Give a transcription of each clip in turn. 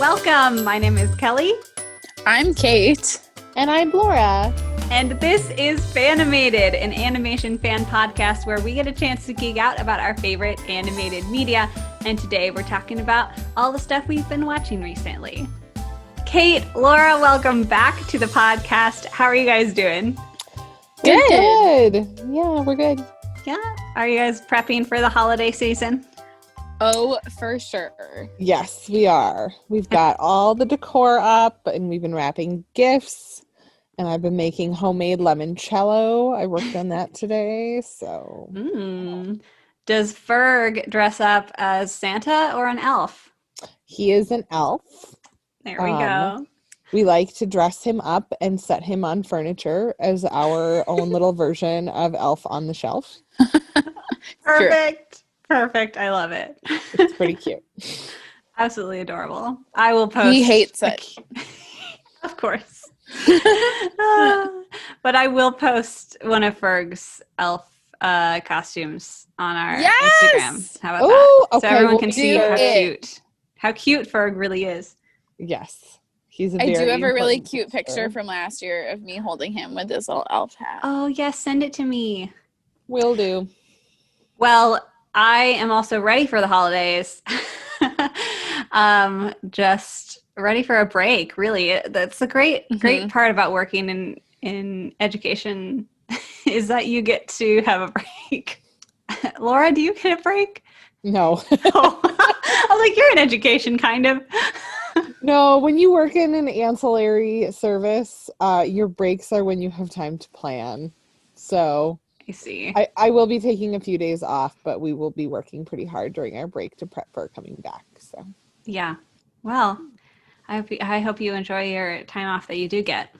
welcome. My name is Kelly. I'm Kate. And I'm Laura. And this is Fanimated, an animation fan podcast where we get a chance to geek out about our favorite animated media. And today we're talking about all the stuff we've been watching recently. Kate, Laura, welcome back to the podcast. How are you guys doing? Good. Yeah, we're good. Yeah? Are you guys prepping for the holiday season? Oh, for sure. Yes, we are. We've got all the decor up and we've been wrapping gifts. And I've been making homemade limoncello. I worked on that today, so. Does Ferg dress up as Santa or an elf? He is an elf. There we go. We like to dress him up and set him on furniture as our own little version of Elf on the Shelf. Perfect. Perfect. I love it. It's pretty cute. Absolutely adorable. I will post. He hates it. Of course. But I will post one of Ferg's elf costumes on our Instagram. How about that? Okay, so everyone we'll can see how cute Ferg really is. Yes. He's a I very do have a really important cute picture from last year of me holding him with this little elf hat. Oh, yes. Send it to me. Will do. Well, I am also ready for the holidays. Just ready for a break, really. That's the great part about working in education is that you get to have a break. Laura, do you get a break? No. Oh. I was like, you're in education, kind of. No, when you work in an ancillary service, your breaks are when you have time to plan. So I see. I will be taking a few days off, but we will be working pretty hard during our break to prep for coming back. So yeah. Well, I hope you enjoy your time off that you do get.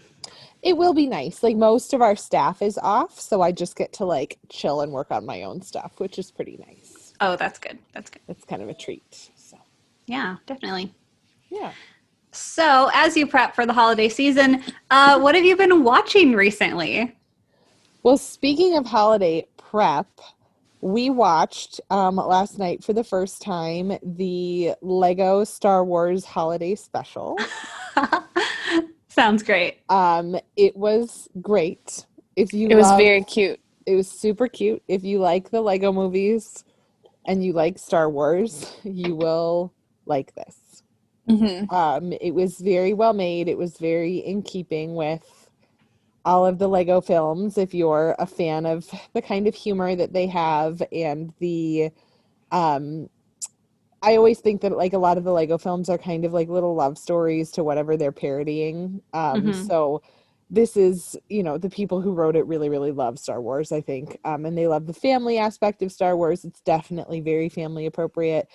It will be nice. Like most of our staff is off, so I just get to like chill and work on my own stuff, which is pretty nice. Oh, that's good. That's good. It's kind of a treat. So yeah, definitely. Yeah. So as you prep for the holiday season, what have you been watching recently? Well, speaking of holiday prep, we watched last night for the first time the Lego Star Wars holiday special. Sounds great. It was great. It was very cute. It was super cute. If you like the Lego movies and you like Star Wars, you will like this. Mm-hmm. It was very well made. It was very in keeping with all of the Lego films. If you're a fan of the kind of humor that they have and the, I always think that like a lot of the Lego films are kind of like little love stories to whatever they're parodying. So this is, the people who wrote it really, really love Star Wars, I think. And they love the family aspect of Star Wars. It's definitely very family appropriate.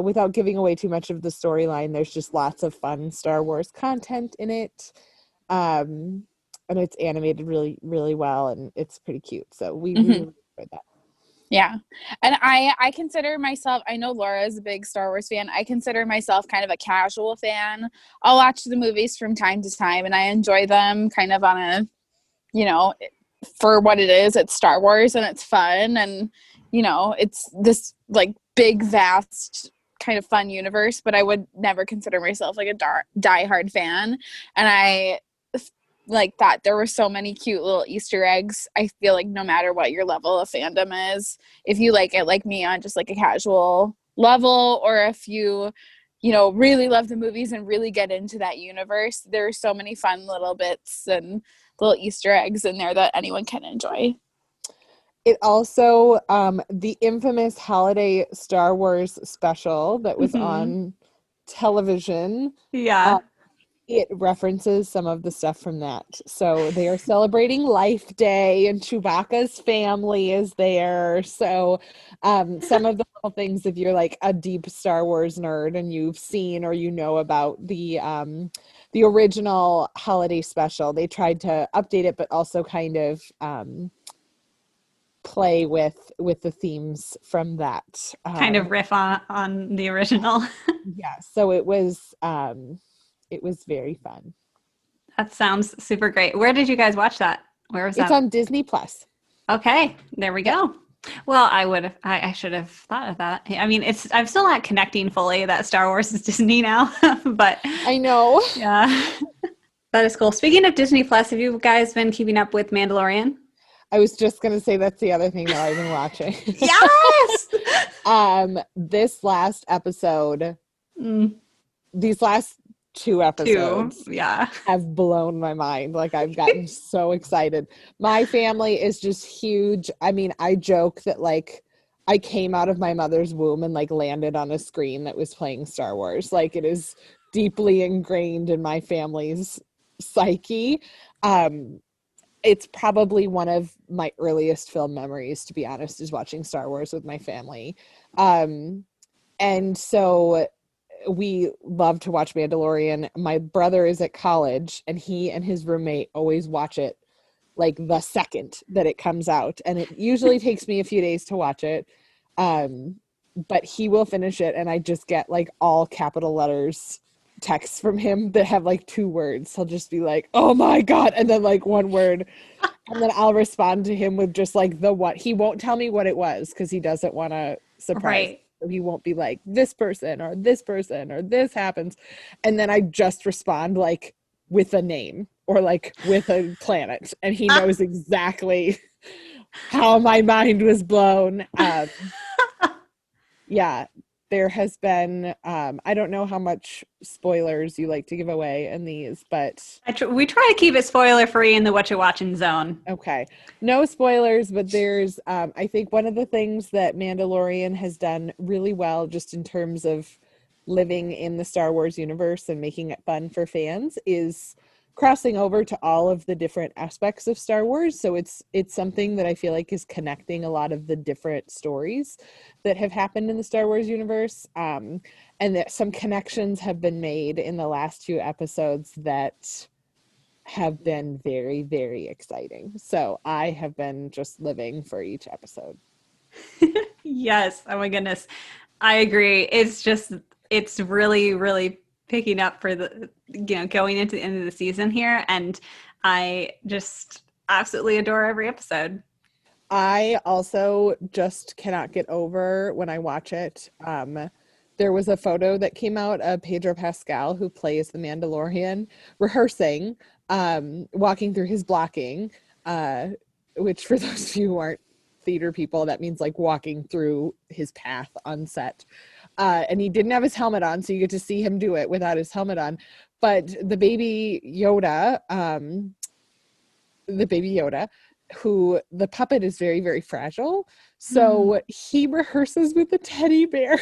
Without giving away too much of the storyline, there's just lots of fun Star Wars content in it. And it's animated really, really well, and it's pretty cute. So we really enjoyed that. Yeah. And I consider myself, I know Laura is a big Star Wars fan. I consider myself kind of a casual fan. I'll watch the movies from time to time, and I enjoy them kind of on a, for what it is. It's Star Wars, and it's fun, and it's this like big, vast kind of fun universe, but I would never consider myself like a diehard fan. And I like that there were so many cute little Easter eggs. I feel like no matter what your level of fandom is, if you like it like me on just like a casual level, or if you really love the movies and really get into that universe, there are so many fun little bits and little Easter eggs in there that anyone can enjoy. It also, the infamous holiday Star Wars special that was on television. Yeah. It references some of the stuff from that. So they are celebrating Life Day and Chewbacca's family is there. So some of the little things, if you're like a deep Star Wars nerd and you've seen or about the original holiday special, they tried to update it, but also kind of play with the themes from that. Kind of riff on the original. Yeah. So it was very fun. That sounds super great. Where did you guys watch that? Where was that? It's on Disney Plus. Okay, there we go. Well, I should have thought of that. I mean, I'm still not connecting fully that Star Wars is Disney now, but I know. yeah, that is cool. Speaking of Disney Plus, have you guys been keeping up with Mandalorian? I was just going to say that's the other thing that I've been watching. Yes! This last episode, Mm, these last two episodes yeah. have blown my mind. Like, I've gotten so excited. My family is just huge. I mean, I joke that like I came out of my mother's womb and like landed on a screen that was playing Star Wars. Like, it is deeply ingrained in my family's psyche. It's probably one of my earliest film memories, to be honest, is watching Star Wars with my family. And so we love to watch Mandalorian. My brother is at college, and he and his roommate always watch it like the second that it comes out. And it usually takes me a few days to watch it. But he will finish it, and I just get like all capital letters texts from him that have like 2 words. He'll just be like, "Oh my God," and then like 1 word. And then I'll respond to him with just like the what. He won't tell me what it was because he doesn't want to surprise. Right. So he won't be like, this person or this happens. And then I just respond like with a name or like with a planet. And he knows exactly how my mind was blown. Yeah, there has been, I don't know how much spoilers you like to give away in these, but We try to keep it spoiler free in the Whatcha Watching zone. okay. No spoilers, but there's, I think one of the things that Mandalorian has done really well, just in terms of living in the Star Wars universe and making it fun for fans, is crossing over to all of the different aspects of Star Wars. So it's something that I feel like is connecting a lot of the different stories that have happened in the Star Wars universe. And that some connections have been made in the last 2 episodes that have been very, very exciting. So I have been just living for each episode. Yes. Oh my goodness. I agree. It's really, really picking up for the, going into the end of the season here. And I just absolutely adore every episode. I also just cannot get over when I watch it. There was a photo that came out of Pedro Pascal, who plays the Mandalorian, rehearsing, walking through his blocking, which for those of you who aren't theater people, that means like walking through his path on set. And he didn't have his helmet on, so you get to see him do it without his helmet on. But the baby Yoda, who the puppet is very, very fragile. So he rehearses with a teddy bear.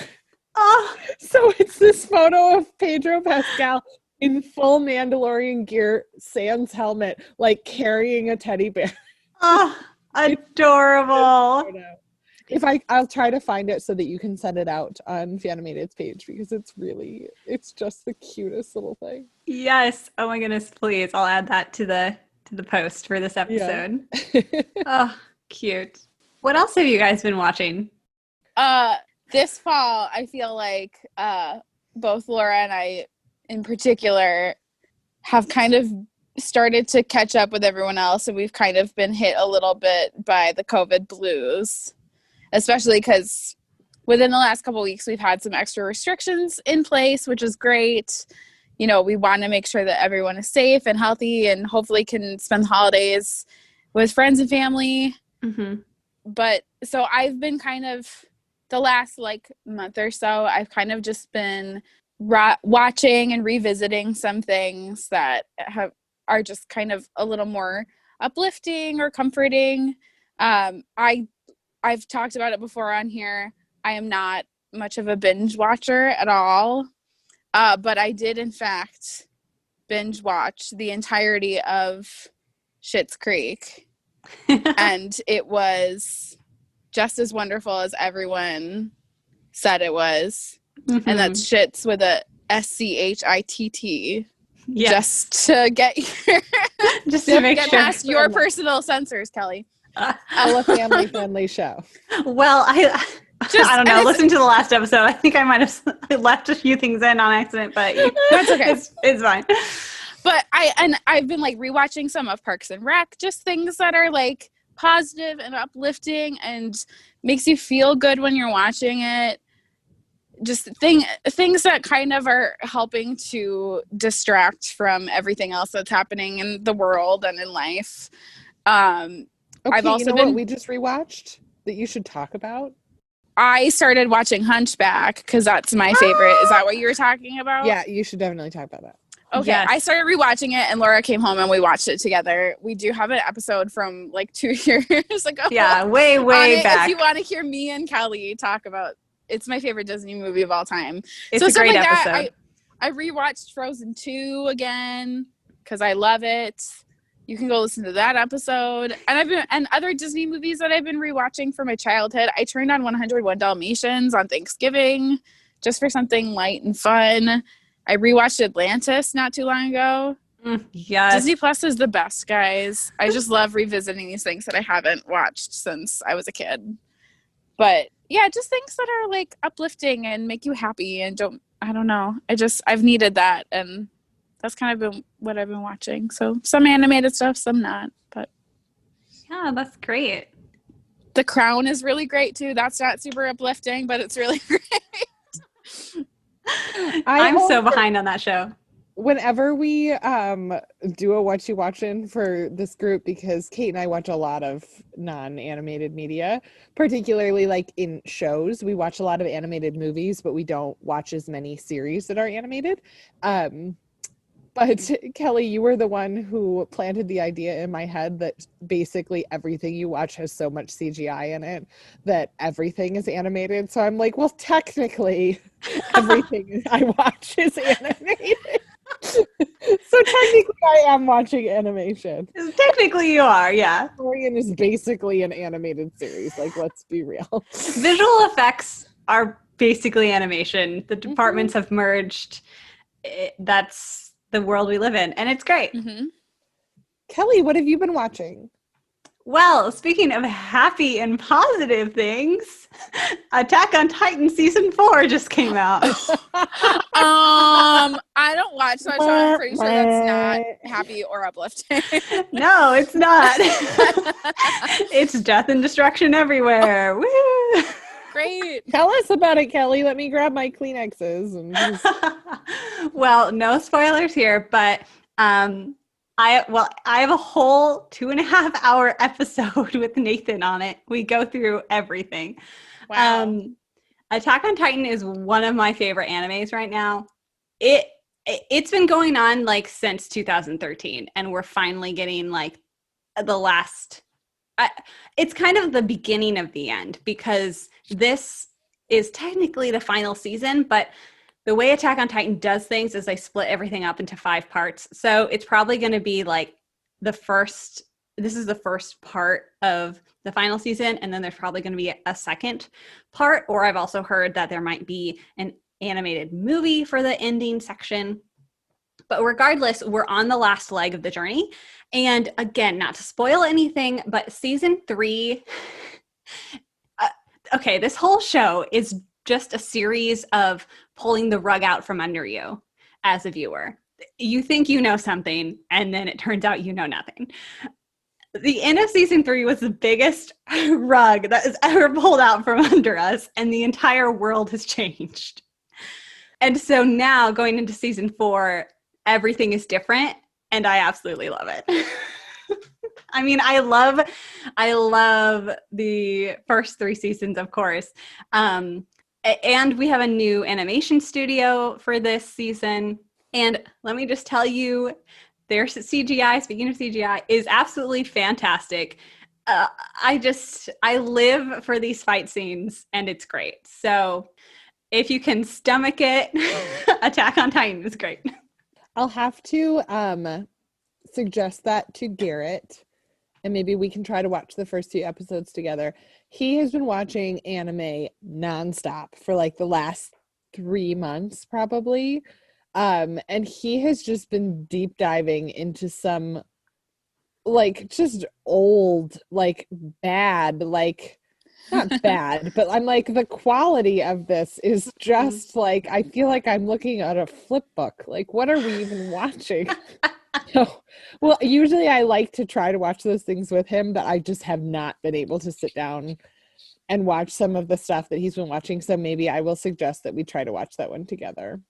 Oh, So it's this photo of Pedro Pascal in full Mandalorian gear, sans helmet, like carrying a teddy bear. oh, adorable. I'll try to find it so that you can send it out on Fanimated's page, because it's just the cutest little thing. Yes. Oh my goodness, please. I'll add that to the post for this episode. Yeah. Oh, cute. What else have you guys been watching? This fall, I feel like both Laura and I in particular have kind of started to catch up with everyone else, and we've kind of been hit a little bit by the COVID blues, especially because within the last couple of weeks we've had some extra restrictions in place, which is great. We want to make sure that everyone is safe and healthy and hopefully can spend the holidays with friends and family. Mm-hmm. But so I've been kind of, the last like month or so, I've kind of just been watching and revisiting some things that are just kind of a little more uplifting or comforting. I've talked about it before on here. I am not much of a binge watcher at all. But I did, in fact, binge watch the entirety of Schitt's Creek. And it was just as wonderful as everyone said it was. Mm-hmm. And that's Schitt's with a SCHITT. Yes. Just to get Just to make get sure. past your personal censors, Kelly. A family-friendly show. Well, I don't know. Listen to the last episode. I think I might have left a few things in on accident, but that's okay. It's fine. But I've been like rewatching some of Parks and Rec, just things that are like positive and uplifting and makes you feel good when you're watching it. Just things that kind of are helping to distract from everything else that's happening in the world and in life. Okay, I've also you know what we just rewatched that you should talk about? I started watching Hunchback because that's my favorite. Is that what you were talking about? Yeah, you should definitely talk about that. Okay, Yes. I started rewatching it, and Laura came home, and we watched it together. We do have an episode from like 2 years ago. Yeah, way back. If you want to hear me and Kelly talk about, it's my favorite Disney movie of all time. It's a great episode. That, I rewatched Frozen 2 again because I love it. You can go listen to that episode. And other Disney movies that I've been rewatching from my childhood. I turned on 101 Dalmatians on Thanksgiving just for something light and fun. I rewatched Atlantis not too long ago. Yes. Disney Plus is the best, guys. I just love revisiting these things that I haven't watched since I was a kid. But yeah, just things that are like uplifting and make you happy and I don't know. I've needed that, and that's kind of been what I've been watching. So some animated stuff, some not. But yeah, that's great. The Crown is really great too. That's not super uplifting, but it's really great. I'm so behind on that show. Whenever we do a What You Watching for this group, because Kate and I watch a lot of non-animated media, particularly like in shows. We watch a lot of animated movies, but we don't watch as many series that are animated. But Kelly, you were the one who planted the idea in my head that basically everything you watch has so much CGI in it that everything is animated. So I'm like, well, technically everything I watch is animated. So technically I am watching animation. Technically you are, yeah. Mandalorian is basically an animated series. Like, let's be real. Visual effects are basically animation. The departments have merged. That's the world we live in, and it's great. Kelly, what have you been watching? Well, speaking of happy and positive things, Attack on Titan season 4 just came out. I don't watch that show. I'm pretty sure that's not happy or uplifting. No, it's not. It's death and destruction everywhere. Woo! Great. Tell us about it, Kelly. Let me grab my Kleenexes. And just... Well, no spoilers here, but I have a whole 2.5 hour episode with Nathan on it. We go through everything. Wow. Attack on Titan is one of my favorite animes right now. It's been going on like since 2013, and we're finally getting like the last. It's kind of the beginning of the end, because this is technically the final season, but the way Attack on Titan does things is they split everything up into 5 parts. So it's probably going to be like this is the first part of the final season, and then there's probably going to be a second part, or I've also heard that there might be an animated movie for the ending section. But regardless, we're on the last leg of the journey. And again, not to spoil anything, but season 3, okay, this whole show is just a series of pulling the rug out from under you as a viewer. You think you know something, and then it turns out you know nothing. The end of season 3 was the biggest rug that has ever pulled out from under us, and the entire world has changed. And so now going into season 4, everything is different, and I absolutely love it. I mean, I love the first 3 seasons, of course. And we have a new animation studio for this season. And let me just tell you, their CGI, speaking of CGI, is absolutely fantastic. I live for these fight scenes, and it's great. So if you can stomach it, Attack on Titan is great. I'll have to suggest that to Garrett, and maybe we can try to watch the first 2 episodes together. He has been watching anime nonstop for like the last 3 months probably. And he has just been deep diving into some like just old, like bad, like not bad, but I'm like, the quality of this is just like, I feel like I'm looking at a flip book. Like, what are we even watching? So, well, usually I like to try to watch those things with him, but I just have not been able to sit down and watch some of the stuff that he's been watching. So maybe I will suggest that we try to watch that one together.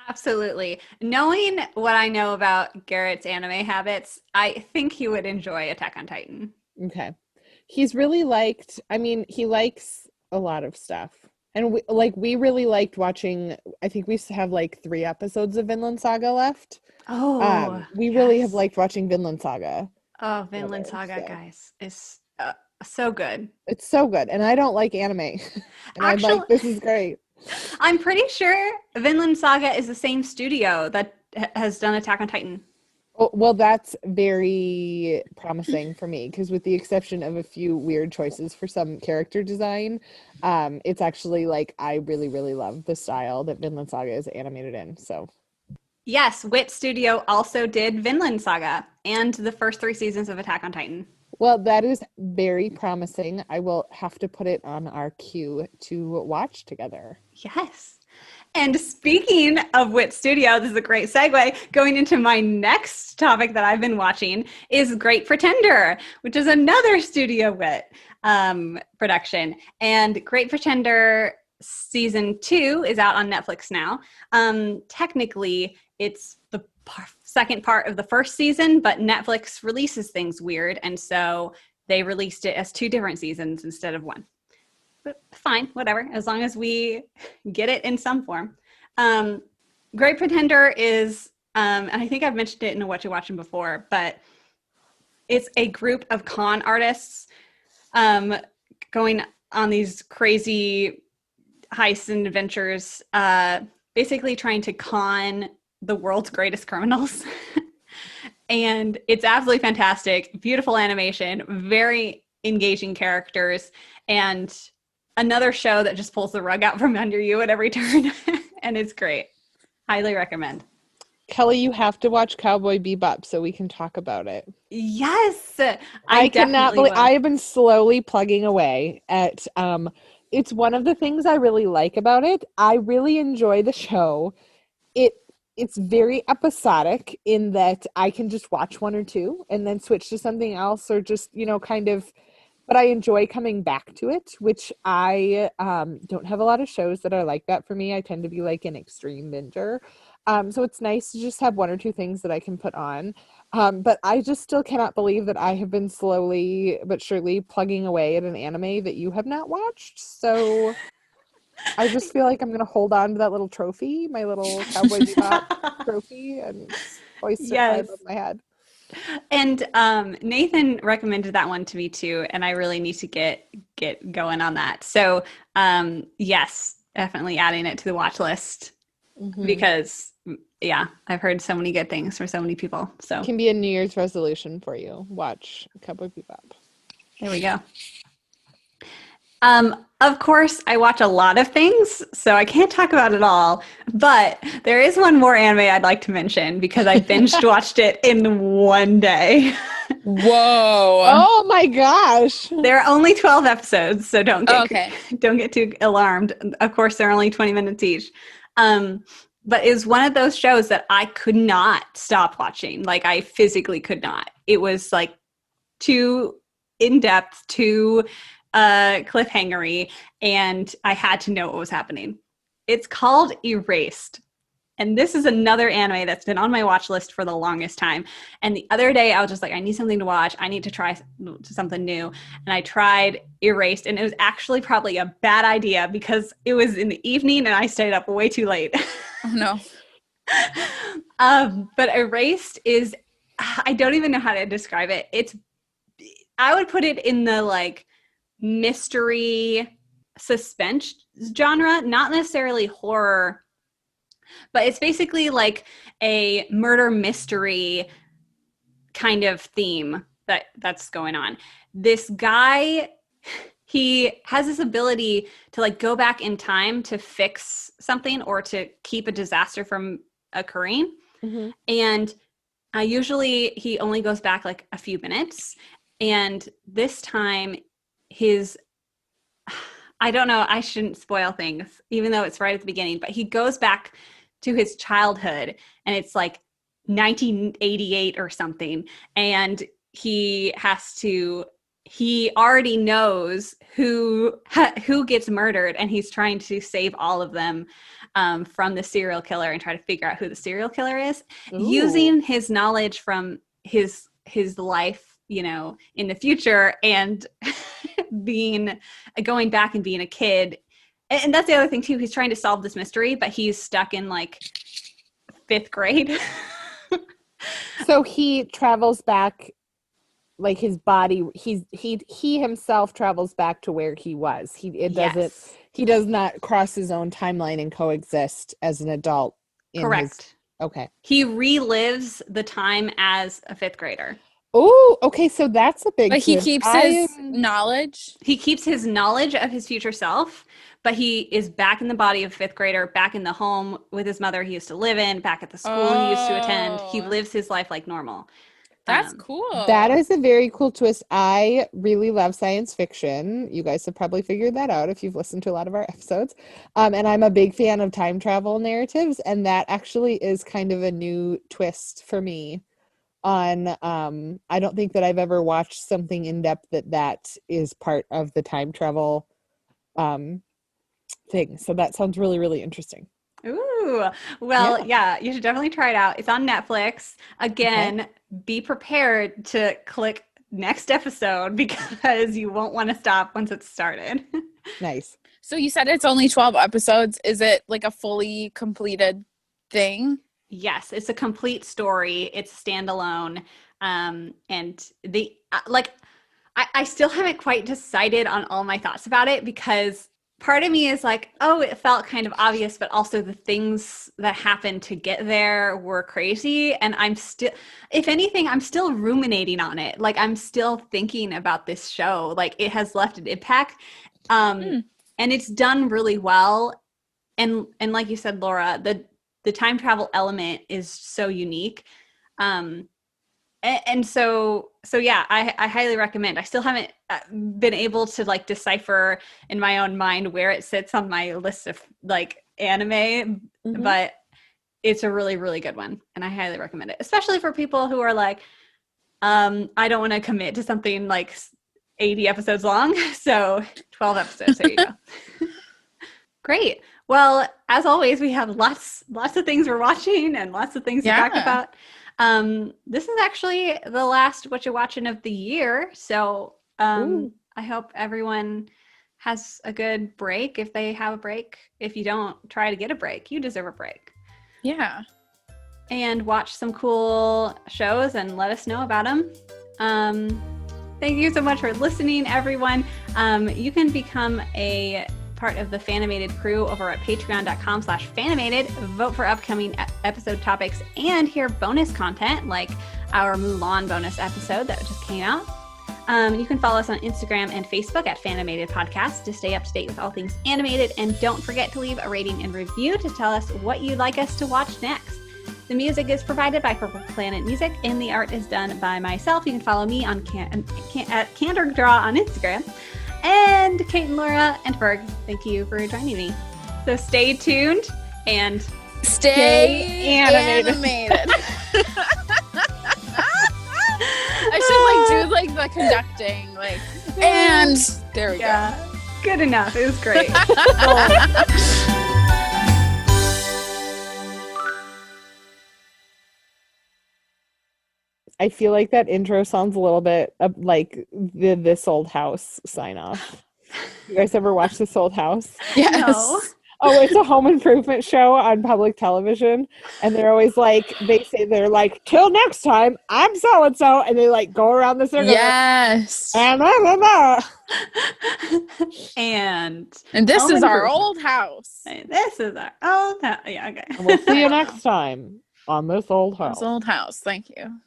Absolutely. Knowing what I know about Garrett's anime habits, I think he would enjoy Attack on Titan. Okay. He's really liked, I mean, he likes a lot of stuff. And we really liked watching, I think we have like 3 episodes of Vinland Saga left. Oh, We really have yes. liked watching Vinland Saga. Oh, Vinland together, Saga, so. guys, is so good. It's so good. And I don't like anime. And I'm Actually, like, this is great. I'm pretty sure Vinland Saga is the same studio that has done Attack on Titan. Oh, well, that's very promising for me because with the exception of a few weird choices for some character design, it's actually like I really, really love the style that Vinland Saga is animated in. So Yes, Wit Studio also did Vinland Saga and the first 3 seasons of Attack on Titan. well, that is very promising. I will have to put it on our queue to watch together. Yes. And speaking of Wit Studio, this is a great segue. Going into my next topic that I've been watching is Great Pretender, which is another Studio Wit production. And Great Pretender season 2 is out on Netflix now. Technically, it's the second part of the first season, but Netflix releases things weird. And so they released it as 2 different seasons instead of 1. But fine, whatever, as long as we get it in some form. Great Pretender is, and I think I've mentioned it in a Whatcha Watching before, but it's a group of con artists going on these crazy heists and adventures, basically trying to con the world's greatest criminals. And it's absolutely fantastic. Beautiful animation, very engaging characters, and another show that just pulls the rug out from under you at every turn. And it's great. Highly recommend. Kelly, you have to watch Cowboy Bebop so we can talk about it. Yes. I cannot believe will. I have been slowly plugging away at it's one of the things I really like about it. I really enjoy the show. It's very episodic in that I can just watch 1 or 2 and then switch to something else or just, kind of, but I enjoy coming back to it, which I don't have a lot of shows that are like that for me. I tend to be like an extreme binger. So it's nice to just have 1 or 2 things that I can put on. But I just still cannot believe that I have been slowly but surely plugging away at an anime that you have not watched. So I just feel like I'm going to hold on to that little trophy, my little Cowboy Bebop trophy, and hoist it high above my head. And Nathan recommended that one to me too, and I really need to get going on that. So yes, definitely adding it to the watch list because yeah, I've heard so many good things from so many people. So it can be a New Year's resolution for you. Watch Cowboy Bebop. There we go. Of course, I watch a lot of things, so I can't talk about it all, but there is one more anime I'd like to mention because I binged watched it in 1 day. Whoa. Oh my gosh. There are only 12 episodes, so don't get too alarmed. Of course, they're only 20 minutes each. But it was one of those shows that I could not stop watching. Like, I physically could not. It was like too in-depth, too cliffhangery, and I had to know what was happening. It's called Erased. And this is another anime that's been on my watch list for the longest time. And the other day I was just like, I need something to watch. I need to try something new. And I tried Erased, and it was actually probably a bad idea because it was in the evening and I stayed up way too late. Oh no. But Erased is, I don't even know how to describe it. I would put it in the like mystery suspense genre, not necessarily horror, but it's basically like a murder mystery kind of theme that's going on. This guy, he has this ability to like go back in time to fix something or to keep a disaster from occurring. Mm-hmm. And usually he only goes back like a few minutes. And this time I don't know, I shouldn't spoil things, even though it's right at the beginning, but he goes back to his childhood, and it's like 1988 or something, and he already knows who gets murdered, and he's trying to save all of them from the serial killer and try to figure out who the serial killer is. Ooh. Using his knowledge from his life, you know, in the future, and going back and being a kid. And that's the other thing too. He's trying to solve this mystery, but he's stuck in like 5th grade. So he travels back, like his body, he himself travels back to where he was. Yes. He does not cross his own timeline and coexist as an adult. Correct. Okay. He relives the time as a 5th grader. Oh, okay. So that's a big. But he keeps his knowledge. He keeps his knowledge of his future self, but he is back in the body of a 5th grader, back in the home with his mother he used to live in, back at the school he used to attend. He lives his life like normal. That's cool. That is a very cool twist. I really love science fiction. You guys have probably figured that out if you've listened to a lot of our episodes. And I'm a big fan of time travel narratives, and that actually is kind of a new twist for me on I don't think that I've ever watched something in depth that is part of the time travel thing. So that sounds really, really interesting. Ooh, well, yeah, you should definitely try it out. It's on Netflix. Again, be prepared to click next episode because you won't want to stop once it's started. Nice. So you said it's only 12 episodes. Is it like a fully completed thing? Yes, it's a complete story. It's standalone. And I still haven't quite decided on all my thoughts about it because part of me is like, oh, it felt kind of obvious, but also the things that happened to get there were crazy. And I'm still, if anything, I'm still ruminating on it. Like I'm still thinking about this show. Like it has left an impact. And it's done really well. And like you said, Laura, the time travel element is so unique. And so yeah, I highly recommend. I still haven't been able to like decipher in my own mind where it sits on my list of like anime, but it's a really, really good one. And I highly recommend it, especially for people who are like, I don't want to commit to something like 80 episodes long. So 12 episodes, there you go. Great. Well, as always, we have lots of things we're watching and lots of things to talk about. This is actually the last Whatcha Watching of the year. So I hope everyone has a good break if they have a break. If you don't, try to get a break. You deserve a break. Yeah. And watch some cool shows and let us know about them. Thank you so much for listening, everyone. You can become a part of the Fanimated crew over at patreon.com/fanimated, vote for upcoming episode topics, and hear bonus content like our Mulan bonus episode that just came out. You can follow us on Instagram and Facebook at Fanimated Podcast to stay up to date with all things animated, and don't forget to leave a rating and review to tell us what you'd like us to watch next. The music is provided by Purple Planet Music, and the art is done by myself. You can follow me on at Candor Draw on Instagram. And Kate and Laura and Ferg, thank you for joining me. So stay tuned and stay animated. I should do the conducting, and there we go. Good enough. It was great. I feel like that intro sounds a little bit like the This Old House sign off. You guys ever watch This Old House? Yes. No. Oh, it's a home improvement show on public television. And they're always like, they're like, till next time, I'm so-and-so. And they go around the circle. Yes. And blah, blah, blah. And this is our old house. This is our old house. Yeah, okay. And we'll see you next time on This Old House. This old house. Thank you.